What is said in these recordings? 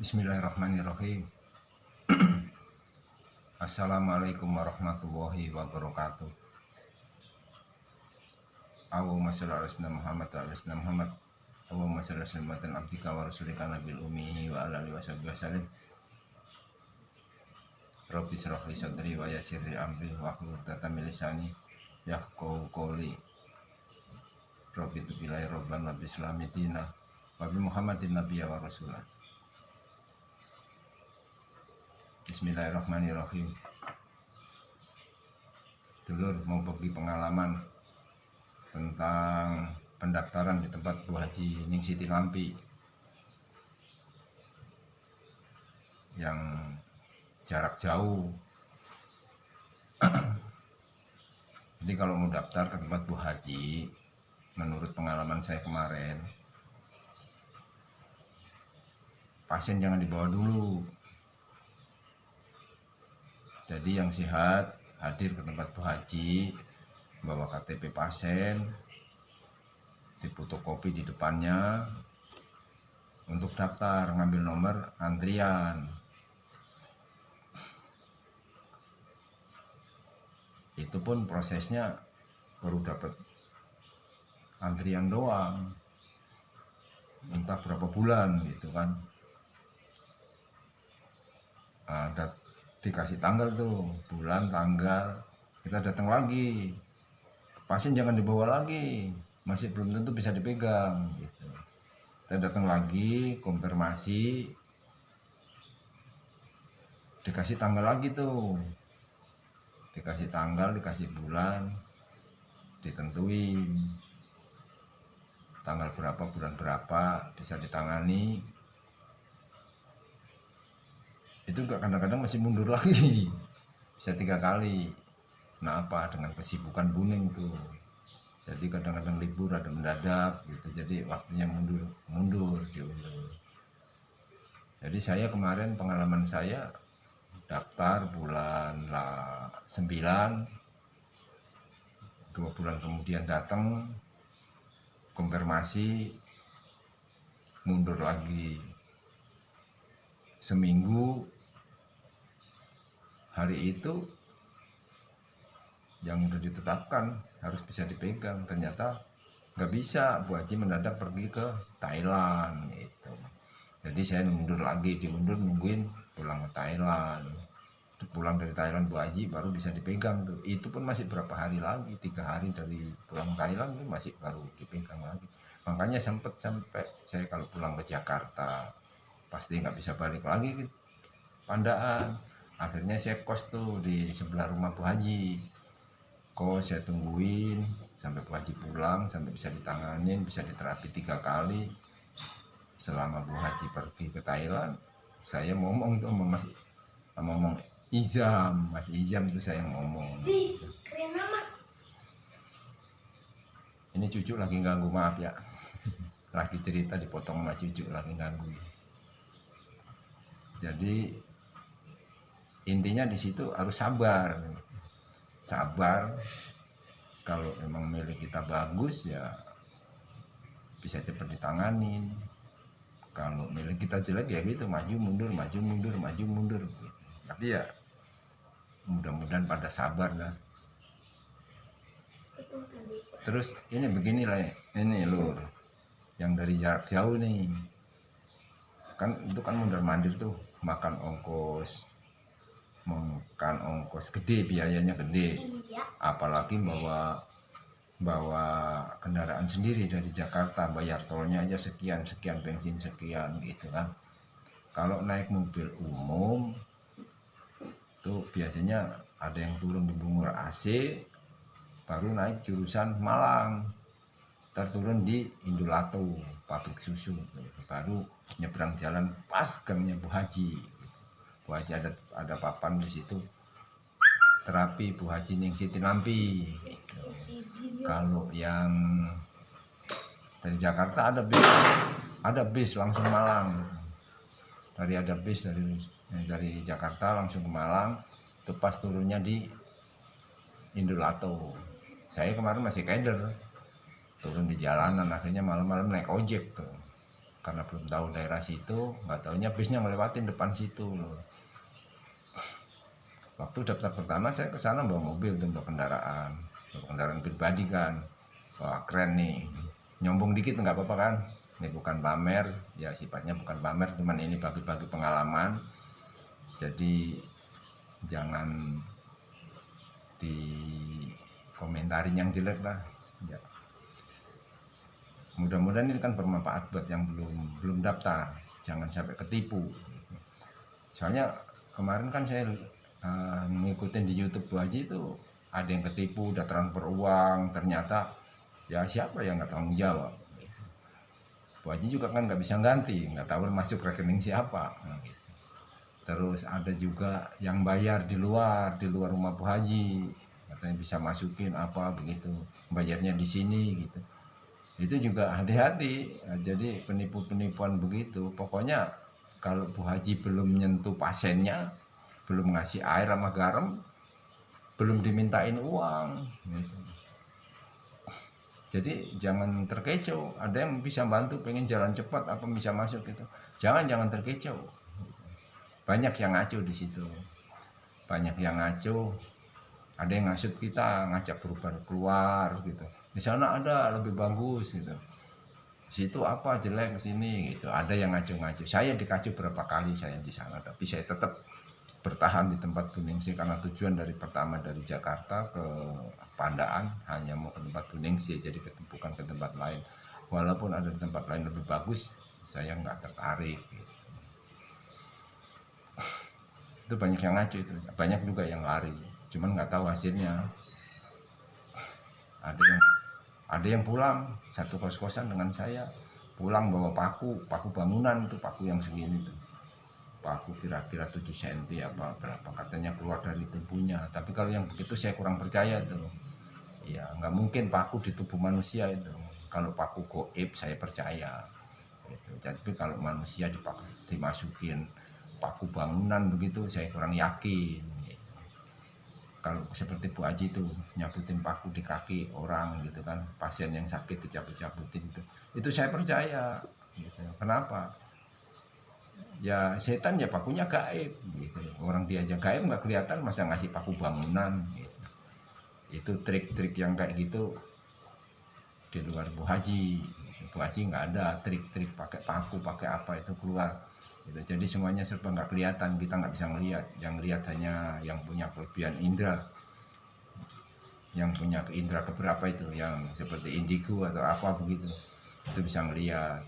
Bismillahirrahmanirrahim. Assalamualaikum warahmatullahi wabarakatuh. Allahumma sholli ala sayyidina Muhammad wa ala sayyidina Muhammad. Allahumma sholli ala sayyidina abdika wa rasulika nabil ummi wa ala alihi washabihi wasallim. Rabbi shrah li sadri wa yassir li amri wa hlul 'uqdatam min lisani yafqahu qawli. Rabbi tubillahi rabban wa bi islami dina wa bi Muhammadin nabiyya wa rasulah. Bismillahirrahmanirrahim. Dulur mau bagi pengalaman tentang pendaftaran di tempat Bu Haji Ning Siti Lampi yang jarak jauh. Jadi kalau mau daftar ke tempat Bu Haji, menurut pengalaman saya kemarin, pasien jangan dibawa dulu. Jadi yang sehat hadir ke tempat Bu Haji, bawa KTP pasien, difotokopi di depannya untuk daftar, ngambil nomor antrian. Itu pun prosesnya baru dapat antrian doang, entah berapa bulan gitu kan. Ada dikasih tanggal tuh, bulan, tanggal, kita datang lagi, pasien jangan dibawa lagi, masih belum tentu bisa dipegang gitu. Kita datang lagi, konfirmasi, dikasih tanggal lagi tuh, dikasih tanggal, dikasih bulan, ditentuin tanggal berapa, bulan berapa bisa ditangani. Itu kadang-kadang masih mundur lagi, bisa 3 kali. Nah, apa dengan kesibukan kuning tuh, jadi kadang-kadang libur ada mendadak gitu, jadi waktunya mundur diundur. Jadi saya kemarin pengalaman saya daftar bulan 9, 2 bulan kemudian datang konfirmasi, mundur lagi seminggu. Hari itu yang udah ditetapkan harus bisa dipegang, ternyata nggak bisa. Bu Haji mendadak pergi ke Thailand gitu. Jadi saya mundur lagi, diundur, nungguin pulang ke Thailand. Pulang dari Thailand Bu Haji baru bisa dipegang tuh. Itu pun masih berapa hari lagi, 3 hari dari pulang Thailand itu masih baru dipegang lagi. Makanya sampai saya kalau pulang ke Jakarta pasti nggak bisa balik lagi ke Pandaan. Akhirnya saya kos tuh di sebelah rumah Bu Haji, kos saya tungguin sampai Bu Haji pulang, sampai bisa ditanganin, bisa diterapi 3 kali. Selama Bu Haji pergi ke Thailand, saya ngomong tuh sama Mas Izam itu saya ngomong. Ini cucu lagi ganggu, maaf ya. Lagi cerita dipotong sama cucu, lagi ganggu. Jadi intinya di situ harus sabar. Kalau emang milik kita bagus ya bisa cepat ditanganin. Kalau milik kita jelek ya gitu, maju mundur. Tapi ya mudah-mudahan pada sabar lah. Terus ini beginilah, ini lur, yang dari jarak jauh nih, kan itu kan mundur-mandir tuh, makan ongkos gede, biayanya gede. Apalagi bawa kendaraan sendiri dari Jakarta, bayar tolnya aja sekian, bensin sekian gitu kan. Kalau naik mobil umum tuh biasanya ada yang turun di Bungur AC, baru naik jurusan Malang, turun di Indolato pabrik susu, baru nyebrang jalan pas gangnya Bu Haji. Bu Haji ada papan di situ, terapi Bu Haji Ning Siti Lampi. Kalau yang dari Jakarta ada bis langsung Malang. Ada bis dari Jakarta langsung ke Malang. Itu pas turunnya di Indolato. Saya kemarin masih keder, turun di jalanan, akhirnya malam-malam naik ojek tuh. karena belum tahu daerah situ, nggak taunya bisnya ngelewatin depan situ loh. Waktu daftar pertama saya ke sana bawa mobil tuh, bawa kendaraan pribadi kan. Wah keren nih, nyombong dikit nggak apa-apa kan, ini bukan pamer, ya sifatnya bukan pamer, cuman ini bagi-bagi pengalaman. Jadi jangan dikomentarin yang jelek lah ya. Mudah-mudahan ini kan bermanfaat buat yang belum daftar, jangan sampai ketipu. Soalnya kemarin kan saya ngikutin di YouTube Bu Haji itu ada yang ketipu, udah transfer uang, ternyata ya siapa yang nggak tanggung jawab. Bu Haji juga kan nggak bisa ganti, nggak tahu masuk rekening siapa. Terus ada juga yang bayar di luar rumah Bu Haji, katanya bisa masukin apa begitu, bayarnya di sini gitu. Itu juga hati-hati. Jadi penipuan begitu, pokoknya kalau Bu Haji belum menyentuh pasiennya, belum ngasih air sama garam, belum dimintain uang gitu. Jadi jangan terkecoh. Ada yang bisa bantu, pengen jalan cepat apa bisa masuk gitu, jangan terkecoh. Banyak yang ngaco di situ, banyak yang ngaco. Ada yang ngasut kita, ngajak berubah keluar gitu, di sana ada lebih bagus gitu, situ apa jelek sini gitu. Ada yang ngaco-ngaco. Saya dikacu berapa kali saya di sana, tapi saya tetap bertahan di tempat Buningsi karena tujuan dari pertama dari Jakarta ke Pandaan hanya mau ke tempat Buningsi, jadi bukan ke tempat lain. Walaupun ada tempat lain lebih bagus, saya nggak tertarik gitu. Itu banyak yang ngaco itu, banyak juga yang lari, cuman nggak tahu hasilnya. Ada yang pulang satu kos-kosan dengan saya, pulang bawa paku bangunan, itu paku yang segini tuh, paku kira-kira 7 cm apa berapa katanya keluar dari tubuhnya. Tapi kalau yang begitu saya kurang percaya tuh. Ya nggak mungkin paku di tubuh manusia itu. Kalau paku goib saya percaya gitu. Tapi kalau manusia dimasukin paku bangunan begitu saya kurang yakin gitu. Kalau seperti Bu Haji itu nyabutin paku di kaki orang gitu kan, pasien yang sakit dicabut-cabutin itu saya percaya gitu. Kenapa? Ya setan ya pakunya gaib gitu. Orang dia aja gaib nggak kelihatan, masa ngasih paku bangunan gitu. Itu trik-trik yang kayak gitu di luar Bu Haji. Bu Haji nggak ada trik-trik pakai paku pakai apa itu keluar gitu. Jadi semuanya serba nggak kelihatan, kita nggak bisa ngelihat. Yang lihat hanya yang punya kelebihan indera, yang punya indera keberapa itu, yang seperti indigo atau apa begitu, itu bisa ngelihat.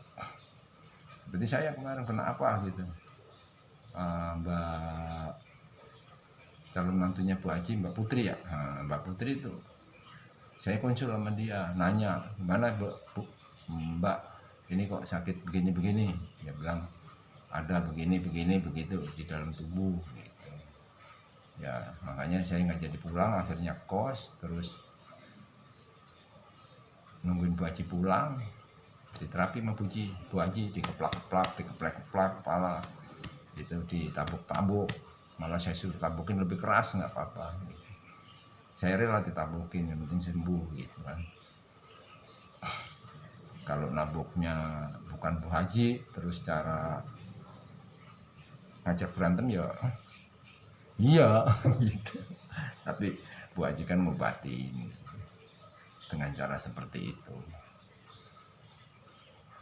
Berarti saya kemarin kena apa gitu, Mbak calon mantunya Bu Haji, Mbak Putri ya, Mbak Putri itu saya konsul sama dia, nanya gimana Bu, Mbak ini kok sakit begini-begini. Dia bilang ada begini begitu di dalam tubuh gitu. Ya makanya saya nggak jadi pulang, akhirnya kos, terus nungguin Bu Haji pulang, diterapi sama Bu Haji, dikeplak-keplak kepala itu, ditabuk-tabuk, malah saya suruh tabukin lebih keras nggak apa-apa gitu. Saya rela ditabukin, yang penting sembuh gitu kan. Kalau nabuknya bukan Bu Haji, terus cara ngajak berantem ya iya gitu. Tapi Bu Haji kan ngobatin dengan cara seperti itu.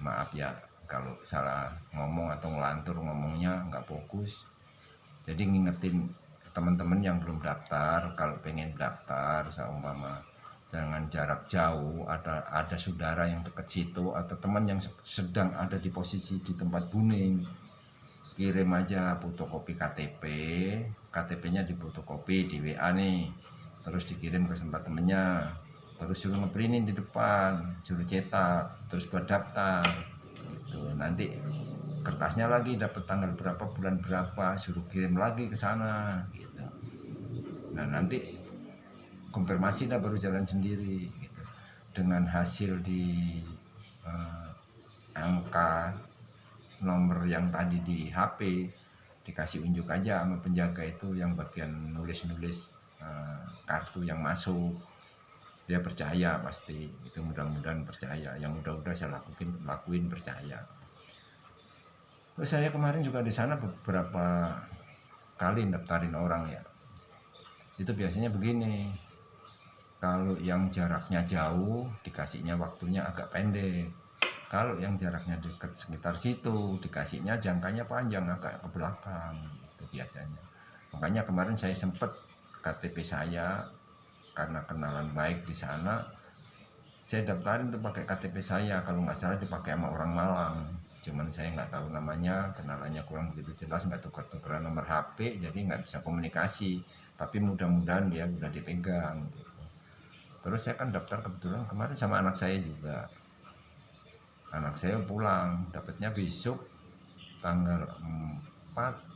Maaf ya kalau salah ngomong atau ngelantur ngomongnya, nggak fokus. Jadi ngingetin teman-teman yang belum daftar, kalau pengen daftar seumpama dengan jarak jauh, ada saudara yang dekat situ atau teman yang sedang ada di posisi di tempat Buning, kirim aja fotokopi KTP-nya difotokopi di WA nih, terus dikirim ke tempat temennya, terus suruh ngeprintin di depan, suruh cetak, terus buat daftar gitu. Nanti kertasnya lagi dapat tanggal berapa, bulan berapa, suruh kirim lagi ke sana gitu. Nah nanti konfirmasi dah baru jalan sendiri gitu. Dengan hasil di angka nomor yang tadi di HP dikasih unjuk aja sama penjaga itu yang bagian nulis-nulis kartu yang masuk, dia percaya pasti itu, mudah-mudahan percaya. Yang udah saya lakuin percaya. Terus saya kemarin juga di sana beberapa kali daftarin orang ya. Itu biasanya begini, kalau yang jaraknya jauh dikasihnya waktunya agak pendek, kalau yang jaraknya dekat sekitar situ dikasihnya jangkanya panjang agak ke belakang. Itu biasanya. Makanya kemarin saya sempat KTP saya, karena kenalan baik di sana, saya daftarin tuh pakai KTP saya, kalau nggak salah dipakai sama orang Malang, cuman saya nggak tahu namanya, kenalannya kurang begitu jelas, nggak tukar-tukaran nomor HP, jadi nggak bisa komunikasi, tapi mudah-mudahan dia udah dipegang gitu. Terus saya kan daftar kebetulan kemarin sama anak saya juga, anak saya pulang dapatnya besok tanggal 4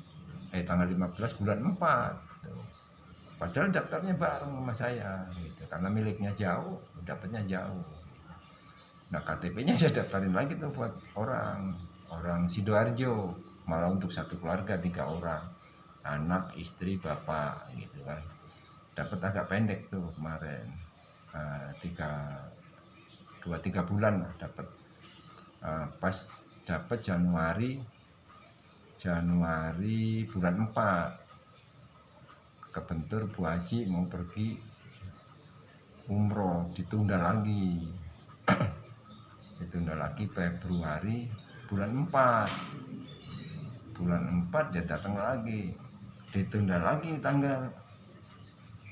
tanggal 15 bulan 4 tuh. Padahal daftarnya bareng sama saya gitu, karena miliknya jauh dapatnya jauh. Nah KTP-nya saya daftarin lagi tuh buat orang Sidoarjo, malah untuk satu keluarga 3 orang, anak, istri, bapak gitu kan. Dapat agak pendek tuh kemarin, 2-3 bulan lah dapat. Pas dapat Januari bulan 4, kebentur Bu Haji mau pergi umroh, ditunda lagi Februari bulan 4 dia datang lagi, ditunda lagi tanggal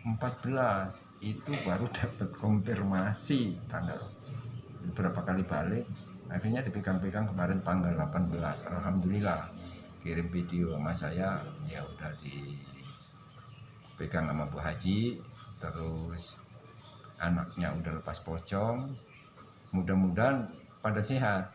14, itu baru dapat konfirmasi tanggal. Beberapa kali balik, akhirnya dipegang-pegang kemarin tanggal 18. Alhamdulillah, kirim video sama saya, ya udah dipegang sama Bu Haji, terus anaknya udah lepas pocong, mudah-mudahan pada sehat.